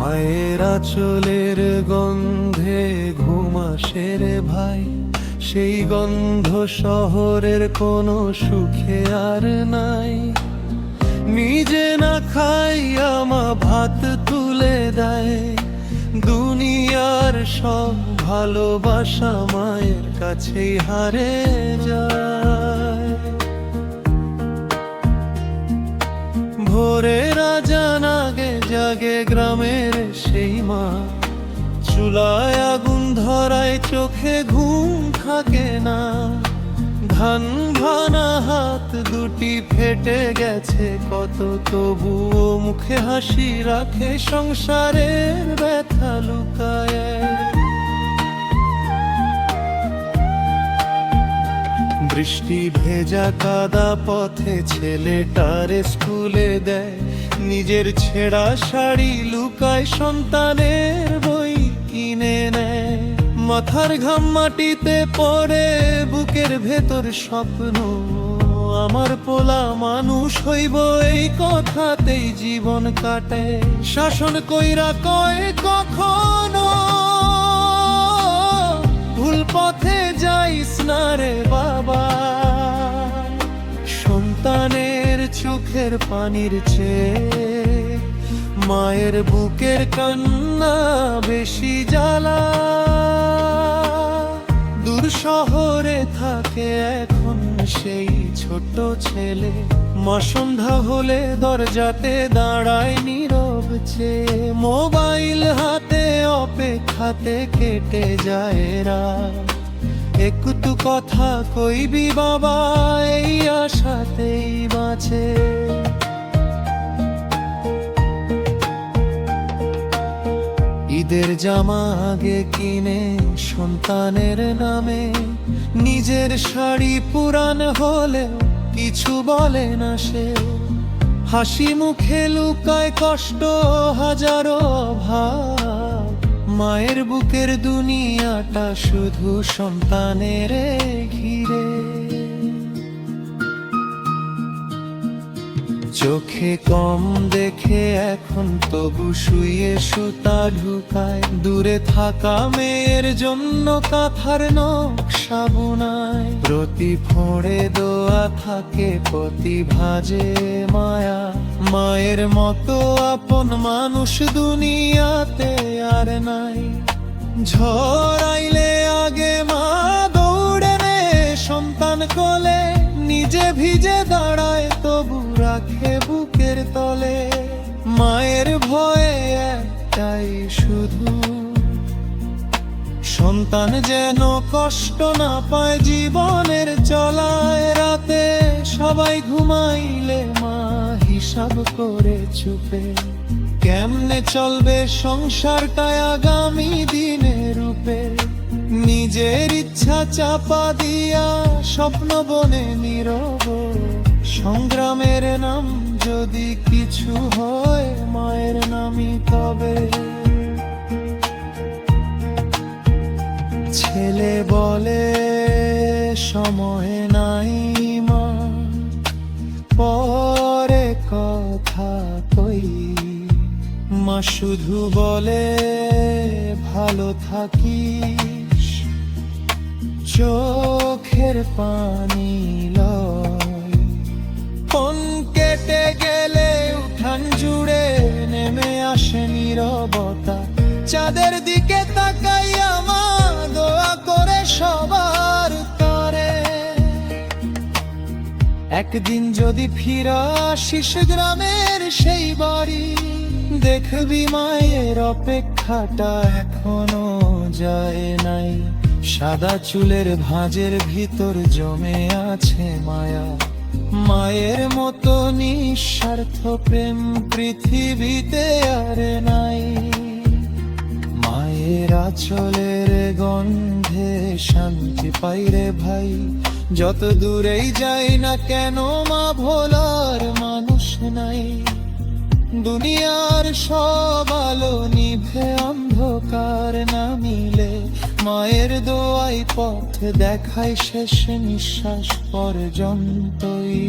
মায়ের আঁচলের গন্ধে ঘুম আসে রে ভাই, সেই গন্ধ শহরের কোনো সুখে আর নাই। নিজে না খাইয়া মা ভাত তুলে দেয়, দুনিয়ার সব ভালোবাসা মায়ের কাছেই হারে যায়। ভোরে রাজান আগে জাগে গ্রামের সেই মা, চুলায় আগুন ধরায় চোখে ঘুম থাকে না। ধান ভানা হাত দুটি ফেটে গেছে কত, তবুও মুখে হাসি রাখে, সংসারের ব্যথা লুকায়। বৃষ্টি ভেজা কাদা পথে ছেলেটারে স্কুলে দেয়, নিজের ছেঁড়া শাড়ি লুকায় সন্তানের বই কিনে নেয়। মাথার ঘাম মাটিতে পড়ে, বুকের ভেতর স্বপ্ন আমার পোলা মানুষ হইব, এই কথাতেই জীবন কাটে। শাসন কইরা কয় কখনো ভুল পথে যাইস না রে বাবা, সন্তানের চোখের পানির চেয়ে মায়ের বুকের কান্না বেশি জ্বালা। দূর শহরে থাকে এখন সেই ছোট ছেলে, মা সন্ধ্যা হলে দরজাতে দাঁড়ায় নীরব চেয়ে। মোবাইল হাতে অপেক্ষাতে কেটে যায় রাত, একটু কথা কইবি বাবা, এই আশাতেই বাঁচে। ঈদের জামা আগে কিনে সন্তানের নামে, নিজের শাড়ি পুরান হলে কিছু বলে না সে। হাসি মুখে লুকায় কষ্ট হাজারো অভাব, মায়ের বুকের দুনিয়াটা শুধু সন্তানের ঘিরে। চোখে কম দেখে এখন তবু শুয়ে সুতা ঢুকায়, দূরে থাকা মেয়ের জন্য কাঁথার নকশা বুনায়। প্রতি ফোঁড়ে দোয়া থাকে, প্রতি ভাজে মায়া, মায়ের মতো আপন মানুষ দুনিয়াতে আর নাই। ঝড় আইলে আগে মা দৌড়ে নে সন্তান কোলে, নিজে ভিজে দাঁড়ায় তবু রাখে বুকের তলে। মায়ের ভয়ে একটাই শুধু, সন্তান যেন কষ্ট না পায় জীবনের চলায়। রাতে সবাই ঘুমাইলে মা হিসাব করে চুপে, কেমনে চলবে সংসারটায় আগামী দিনের রূপে। নিজের ইচ্ছা চাপা দিয়া স্বপ্ন বনে নীরব, সংগ্রামের নাম যদি কিছু হয় মায়ের নামই তবে। ছেলে বলে সময় নাই মা, পরে কথা কই। মা শুধু বলে ভালো থাকিস, চোখের পানি লয়। ফোন কেটে গেলে উঠান জুড়ে নেমে আসে নীরবতা, চাঁদের দিকে তাকাইয়া মা দোয়া করে সবার তরে। একদিন যদি ফিরে আসিস গ্রামের সেই বাড়ি, দেখবি মায়ের অপেক্ষাটা এখনো যায় নাই। সাদা চুলের ভাঁজের ভিতর জমে আছে মায়া, মায়ের মতো নিঃস্বার্থ প্রেম পৃথিবীতে আর নাই। মায়ের আঁচলের গন্ধে শান্তি পাই রে ভাই, যত দূরেই যাই না কেন মা ভোলার মানুষ নাই। দুনিয়ার সব আলো নিভে অন্ধকার না মিলে, মায়ের দোয়াই পথ দেখায় শেষ নিঃশ্বাস পর্যন্তই।